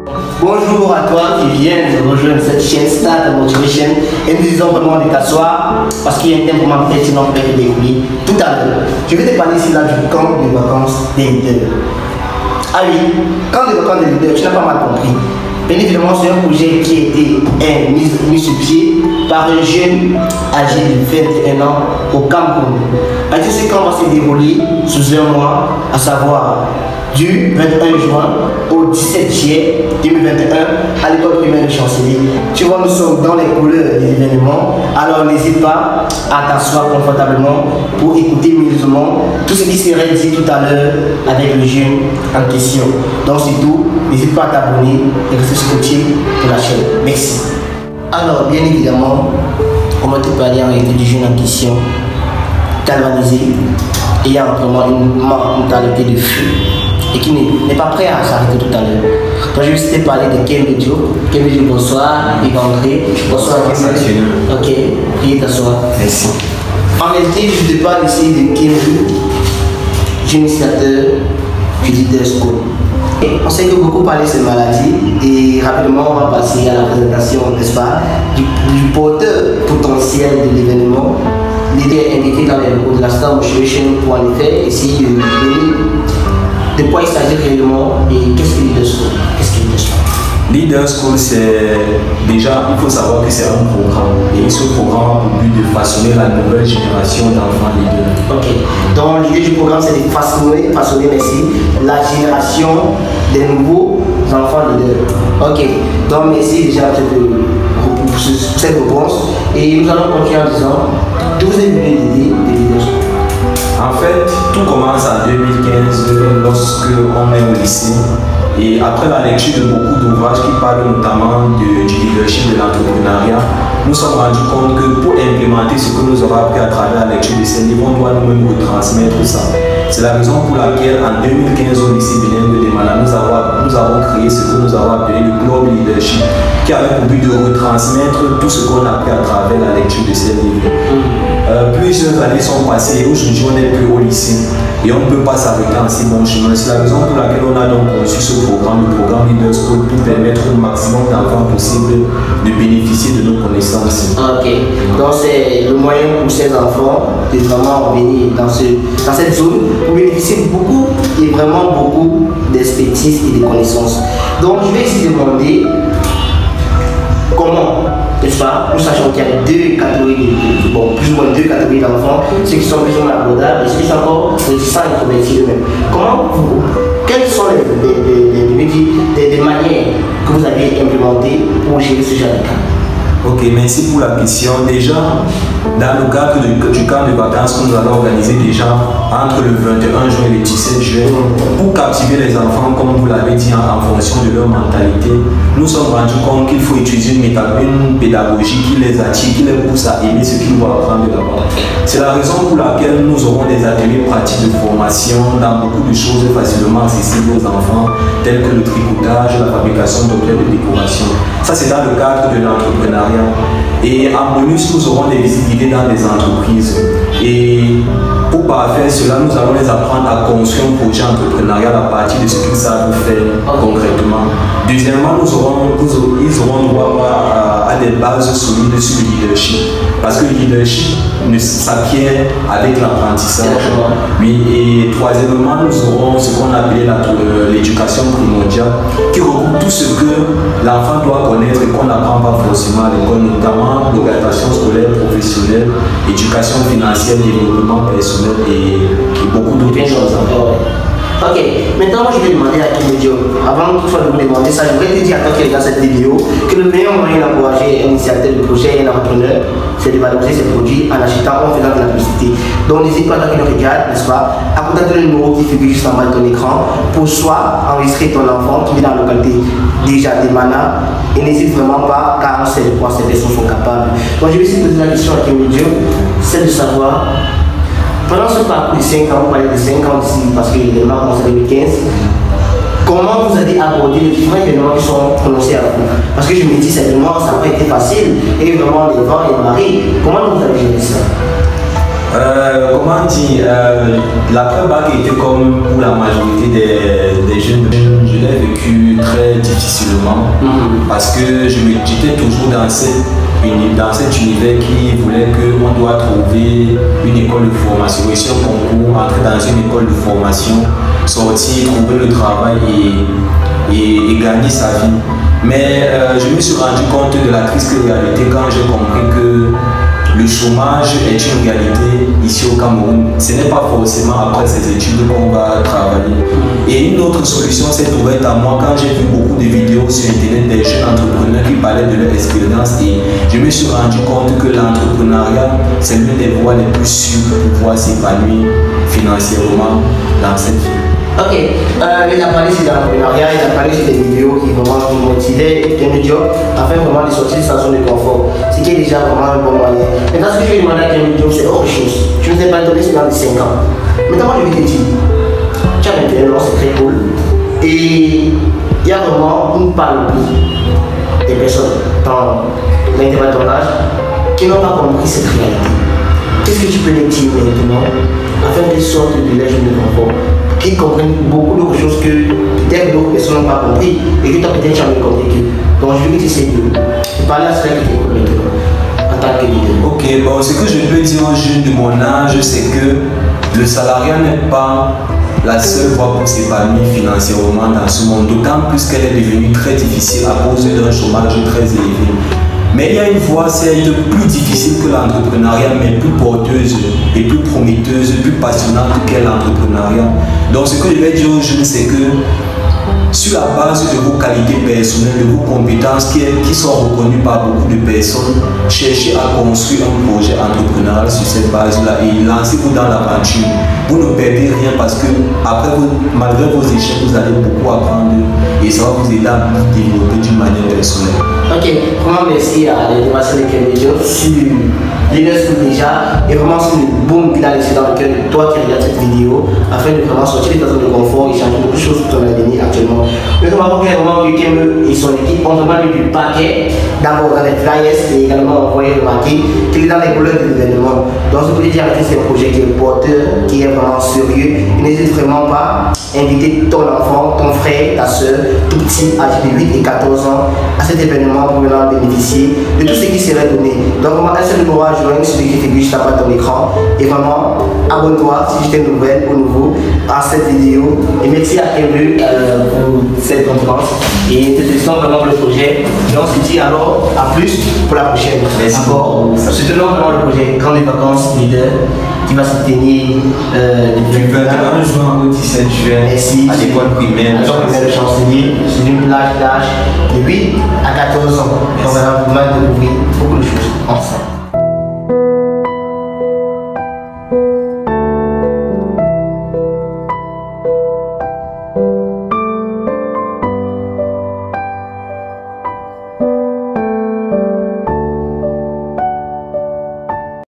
Bonjour à toi qui viens de rejoindre cette chaîne Start Motivation et nous disons vraiment de t'asseoir parce qu'il y a un thème vraiment pertinent pour te découvrir tout à l'heure. Je vais te parler ici là du camp de vacances des leaders. Ah oui, camp de vacances des leaders, tu n'as pas mal compris. Bien évidemment, c'est un projet qui a été mis sur pied par un jeune âgé de 21 ans au Cameroun. Ce camp va se dérouler sous un mois, à savoir du 21 juin au 17 juillet 2021 à l'école primaire de Chancellier. Tu vois, nous sommes dans les couleurs des événements, alors n'hésite pas à t'asseoir confortablement pour écouter mutuellement tout ce qui serait dit tout à l'heure avec le jeune en question. Donc c'est tout, n'hésite pas à t'abonner et rester scotché pour la chaîne. Merci. Alors bien évidemment, on va te parler en réalité du jeune en question, galvanisé, ayant vraiment une mentalité de feu et qui n'est pas prêt à s'arrêter tout à l'heure. Donc je vais te parler de Kembe Diop. Kembe Diop, bonsoir. Il va entrer. Bonsoir Kembe. Ok, veuillez t'asseoir. Merci. En réalité, je te parle ici de Kembe, initiateur du Leader School. On sait que beaucoup parlent de cette maladie et rapidement on va passer à la présentation, n'est-ce pas, du porteur potentiel de l'événement. L'idée est indiquée dans les locaux de la Start Motivation pour en effet essayer de quoi il s'agit réellement et qu'est-ce que Leader School? Leader School, c'est déjà, il faut savoir que c'est un programme et ce programme a pour but de façonner la nouvelle génération d'enfants leaders. Ok, donc l'idée du programme c'est de façonner la génération des nouveaux enfants leaders. Ok, donc merci déjà pour cette réponse et nous allons continuer en disant d'où vous avez venu l'idée de Leader School? En fait, tout commence en 2015 lorsque on est au lycée et après la lecture de beaucoup d'ouvrages qui parlent notamment du leadership de l'entrepreneuriat, nous sommes rendus compte que pour implémenter ce que nous aurons appris à travers la lecture de ces livres, on doit nous-mêmes retransmettre ça. C'est la raison pour laquelle en 2015 au lycée bilingue de Demana, nous avons créé ce que nous avons appelé le Club Leadership qui avait pour but de retransmettre tout ce qu'on a appris à travers la lecture de ces livres. Plusieurs années sont passées et aujourd'hui on n'est plus au lycée et on ne peut pas s'arrêter en si bon chemin. C'est la raison pour laquelle on a donc conçu ce programme, le programme Leader School, pour permettre au maximum d'enfants possible de bénéficier de nos connaissances. Ok, donc c'est le moyen pour ces enfants de vraiment venir dans cette zone pour bénéficier beaucoup et vraiment beaucoup d'expertise et de connaissances. Donc je vais ici demander comment, n'est-ce pas, nous sachons qu'il y a deux catégories, plus ou moins deux catégories d'enfants, ceux qui sont plus ou moins abordables et ceux qui sont encore réticents et introvertis eux-mêmes. Quelles sont les manières que vous avez implémentées pour gérer ce genre de cas? Ok, merci pour la question. Déjà, dans le cadre du camp de vacances que nous allons organiser déjà entre le 21 juin et le 17 juin, pour captiver les enfants, comme vous l'avez dit, en fonction de leur mentalité, nous sommes rendus compte qu'il faut utiliser une pédagogie qui les attire, qui les pousse à aimer ce qu'ils vont apprendre là-bas. C'est la raison pour laquelle nous aurons des ateliers pratiques de formation dans beaucoup de choses facilement accessibles aux enfants, tels que le tricotage, la fabrication d'objets de décoration. Ça, c'est dans le cadre de l'entrepreneuriat. Et en bonus, nous aurons des visites guidées dans des entreprises. Et pour parfaire cela, nous allons les apprendre à construire un projet entrepreneurial à partir de ce qu'ils savent faire concrètement. Deuxièmement, ils auront droit à des bases solides sur le leadership. Parce que le leadership s'acquiert avec l'apprentissage. Oui, et troisièmement, nous aurons ce qu'on appelle l'éducation primordiale, qui regroupe tout ce que l'enfant doit connaître et qu'on n'apprend pas forcément à l'école, notamment l'orientation scolaire, professionnelle, éducation financière, développement personnel et beaucoup d'autres choses encore. Ok, maintenant moi je vais demander à Kembe Diop, avant toutefois de vous demander ça, je voudrais te dire à toi qui regarde cette vidéo que le meilleur moyen d'encourager un initiateur de projet et un entrepreneur, c'est de valoriser ses produits en achetant ou en faisant de la publicité. Donc n'hésite pas à toi qui le regarde, n'est-ce pas, à contacter le numéro qui figure juste en bas de ton écran pour soit enregistrer ton enfant qui vit dans la localité déjà de Mana et n'hésite vraiment pas car on sait de quoi ces personnes sont capables. Donc je vais essayer de poser la question à Kembe Diop, c'est de savoir. Pendant ce parcours de 5 ans, vous parlez de 5 ans ici parce que l'événement a commencé en 2015, comment vous avez abordé les différents événements qui sont prononcés à vous? Parce que je me dis, certainement, ça n'a pas été facile et vraiment les vents et les marées. Comment vous avez géré ça? Comment dire, l'après-bac était comme pour la majorité des jeunes. Je l'ai vécu très difficilement parce que j'étais toujours dans cet univers qui voulait qu'on doit trouver une école de formation, réussir un concours, entrer dans une école de formation, sortir, trouver le travail et gagner sa vie. Mais je me suis rendu compte de la triste réalité quand j'ai compris que le chômage est une réalité ici au Cameroun. Ce n'est pas forcément après ces études qu'on va travailler. Et une autre solution s'est trouvée à moi quand j'ai vu beaucoup de vidéos sur internet des jeunes entrepreneurs qui parlaient de leur expérience et je me suis rendu compte que l'entrepreneuriat, c'est l'une des voies les plus sûres pour pouvoir s'épanouir financièrement dans cette vie. Ok, il a parlé sur l'entrepreneuriat, il a parlé sur des vidéos qui vraiment vous motivaient, Kemi Diop, afin vraiment de sortir de sa zone de confort. Ce qui est déjà vraiment un bon moyen. Maintenant, ce que je vais demander à Kemi Diop, c'est autre chose. Tu nous as pas donné cela de 5 ans. Maintenant, moi, je vais te dire, tu as 21 ans, c'est très cool. Et il y a vraiment une panoplie des personnes dans l'intervalle de ton âge qui n'ont pas compris cette réalité. Qu'est-ce que tu peux les dire maintenant afin qu'ils sortent de leur zone de confort, qu'ils comprennent beaucoup d'autres choses que peut-être d'autres personnes n'ont pas compris et que toi peut-être jamais compris que. Donc je veux que tu essaies de parler à cela qui t'écoute maintenant en tant que leader. Ok, bon, ce que je peux dire aux jeunes de mon âge, c'est que le salariat n'est pas la seule voie pour s'épanouir financièrement dans ce monde, d'autant plus qu'elle est devenue très difficile à cause d'un chômage très élevé. Mais il y a une voie certes plus difficile que l'entrepreneuriat, mais plus porteuse et plus prometteuse, plus passionnante qu'est l'entrepreneuriat. Donc ce que je vais dire aux jeunes, c'est que sur la base de vos qualités personnelles, de vos compétences qui sont reconnues par beaucoup de personnes, cherchez à construire un projet entrepreneurial sur cette base-là et lancez-vous dans l'aventure. Vous ne perdez rien parce que après malgré vos échecs, vous allez beaucoup apprendre et ça va vous aider à vous développer d'une manière personnelle. Ok, vraiment merci à l'intervention de Kemi Diop sur l'INES déjà et vraiment sur le boom qu'il a laissé dans le cœur de toi qui regarde cette vidéo afin de vraiment sortir de ta zone de confort et changer beaucoup de choses pour ton avenir actuellement. Nous avons clairement vu Kemi et son équipe ont vraiment eu du paquet d'abord dans les flyers et également envoyé remarquer qu'il est dans les couleurs de l'événement. Donc je peux dire que c'est un projet qui est porteur, qui est vraiment sérieux. N'hésite vraiment pas à inviter ton enfant, ton frère, ta soeur, tout petit, âgé de 8 et 14 ans à cet événement pour venir bénéficier de tout ce qui serait donné. Donc vraiment un seul numéro à joindre, celui qui figure juste à ton écran. Et vraiment, abonne-toi si j'étais nouvelle ou nouveau à cette vidéo. Et merci à Kemi pour cette conférence. Et te félicitons vraiment pour le projet. Et on se dit alors à plus pour la prochaine. Merci. Encore. Soutenons vraiment le projet Grandes Vacances Leader qui va se tenir Du 21 juin au 17 juin à l'école primaire. À l'école primaire de Chancelier, sur une plage d'âge de 8 à 14 ans. On va vraiment découvrir beaucoup de choses ensemble.